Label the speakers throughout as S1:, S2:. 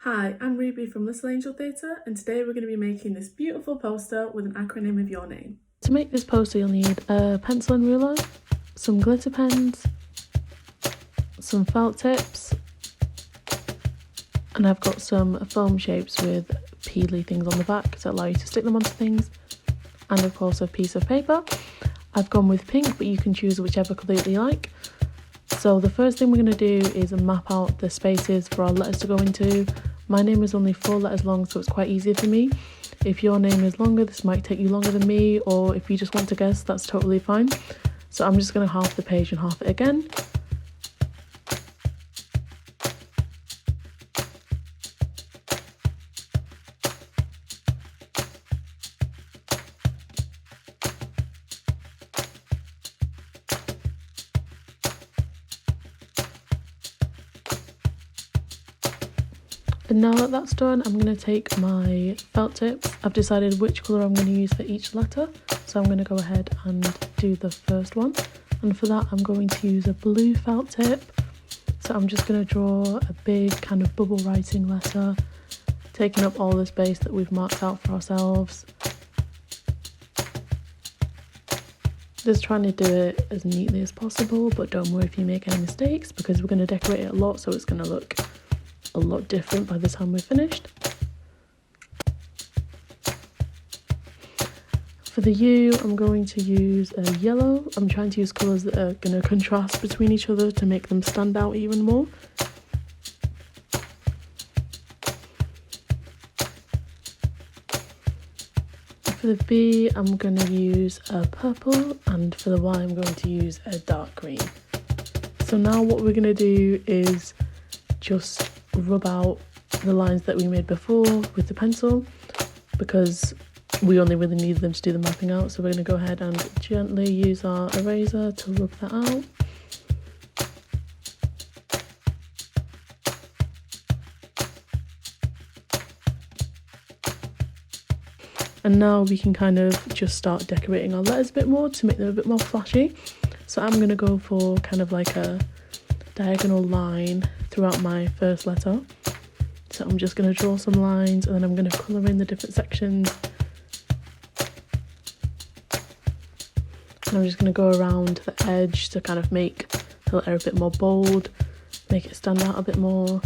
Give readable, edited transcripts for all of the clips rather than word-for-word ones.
S1: Hi, I'm Ruby from Little Angel Theatre, and today we're going to be making this beautiful poster with an acronym of your name.
S2: To make this poster you'll need a pencil and ruler, some glitter pens, some felt tips, and I've got some foam shapes with peely things on the back to allow you to stick them onto things, and of course a piece of paper. I've gone with pink, but you can choose whichever colour you like. So the first thing we're going to do is map out the spaces for our letters to go into. My name is only 4 letters long, so it's quite easy for me. If your name is longer, this might take you longer than me, or if you just want to guess, that's totally fine. So I'm just going to half the page and half it again. And now that that's done, I'm going to take my felt tips. I've decided which colour I'm going to use for each letter. So I'm going to go ahead and do the first one. And for that, I'm going to use a blue felt tip. So I'm just going to draw a big kind of bubble writing letter, taking up all the space that we've marked out for ourselves. Just trying to do it as neatly as possible, but don't worry if you make any mistakes, because we're going to decorate it a lot, so it's going to look a lot different by the time we're finished. For the U, I'm going to use a yellow. I'm trying to use colours that are going to contrast between each other to make them stand out even more. For the B, I'm going to use a purple, and for the Y, I'm going to use a dark green. So now what we're going to do is just rub out the lines that we made before with the pencil, because we only really need them to do the mapping out. So we're going to go ahead and gently use our eraser to rub that out. And now we can kind of just start decorating our letters a bit more to make them a bit more flashy. So I'm going to go for kind of like a diagonal line throughout my first letter. So I'm just going to draw some lines, and then I'm going to colour in the different sections. And I'm just going to go around the edge to kind of make the letter a bit more bold, make it stand out a bit more.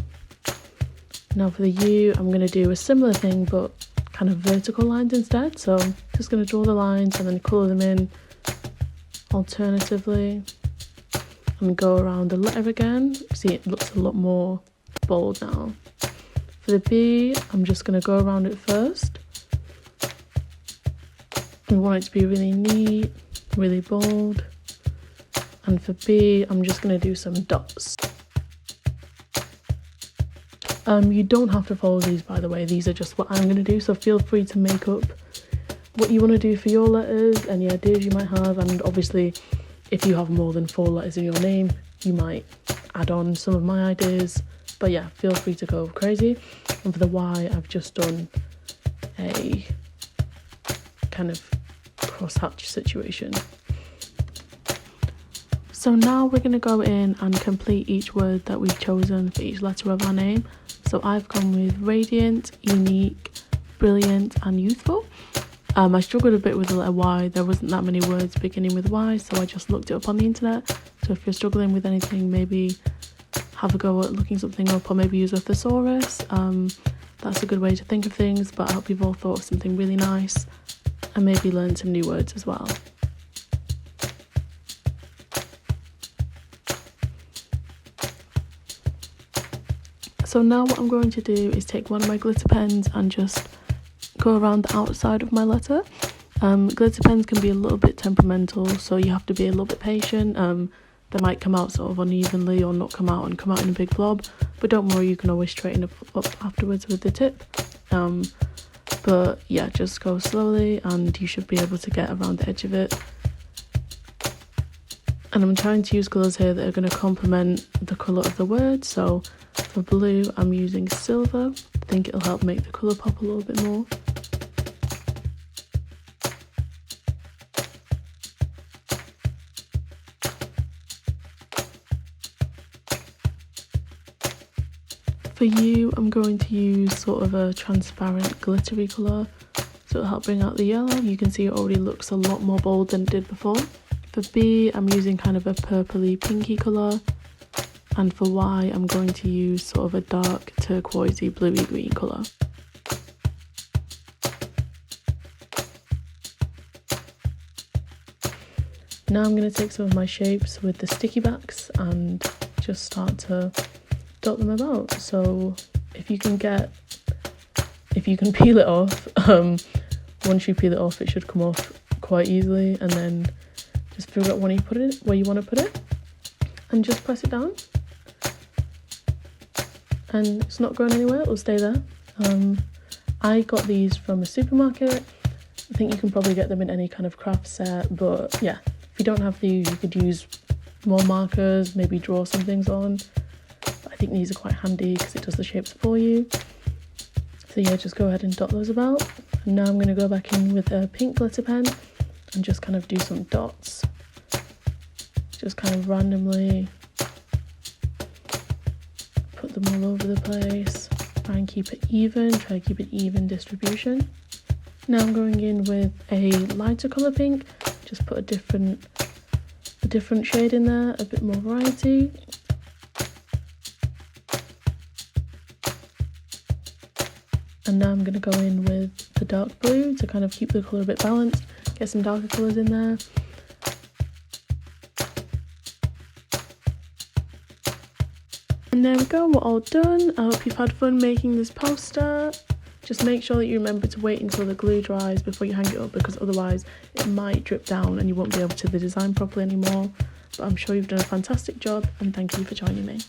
S2: Now for the U, I'm going to do a similar thing, but kind of vertical lines instead. So I'm just going to draw the lines and then colour them in alternatively. And go around the letter again. See, it looks a lot more bold now. For the B, I'm just going to go around it first. We want it to be really neat, really bold. And for B, I'm just going to do some dots. You don't have to follow these, by the way. These are just what I'm going to do, so feel free to make up what you want to do for your letters, any ideas you might have, and obviously if you have more than 4 letters in your name, you might add on some of my ideas. But yeah, feel free to go crazy. And for the Y, I've just done a kind of crosshatch situation. So now we're going to go in and complete each word that we've chosen for each letter of our name. So I've gone with radiant, unique, brilliant and youthful. I struggled a bit with the letter Y. There wasn't that many words beginning with Y, so I just looked it up on the internet. So if you're struggling with anything, maybe have a go at looking something up, or maybe use a thesaurus. That's a good way to think of things, but I hope you've all thought of something really nice and maybe learned some new words as well. So now what I'm going to do is take one of my glitter pens and just go around the outside of my letter. Glitter pens can be a little bit temperamental, so you have to be a little bit patient. They might come out sort of unevenly or not come out and come out in a big blob, but don't worry, you can always straighten up afterwards with the tip. But yeah, just go slowly and you should be able to get around the edge of it. And I'm trying to use colours here that are going to complement the colour of the word. So for blue, I'm using silver. I think it'll help make the colour pop a little bit more. For you, I'm going to use sort of a transparent glittery colour, so it'll help bring out the yellow. You can see it already looks a lot more bold than it did before. For B, I'm using kind of a purpley pinky colour, and for Y, I'm going to use sort of a dark turquoisey bluey green colour. Now I'm going to take some of my shapes with the sticky backs and just start to dot them about. So if you can peel it off, once you peel it off it should come off quite easily, and then just figure out where you want to put it and just press it down, and it's not going anywhere, it'll stay there. I got these from a supermarket. I think you can probably get them in any kind of craft set, but yeah, if you don't have these you could use more markers, maybe draw some things on. But I think these are quite handy because it does the shapes for you. So yeah, just go ahead and dot those about. And now I'm going to go back in with a pink glitter pen and just kind of do some dots, just kind of randomly put them all over the place. Try and keep it even, try to keep it even distribution. Now I'm going in with a lighter colour pink, just put a different shade in there, a bit more variety. And now I'm going to go in with the dark blue to kind of keep the colour a bit balanced, get some darker colours in there. And there we go, we're all done. I hope you've had fun making this poster. Just make sure that you remember to wait until the glue dries before you hang it up, because otherwise it might drip down and you won't be able to do the design properly anymore. But I'm sure you've done a fantastic job, and thank you for joining me.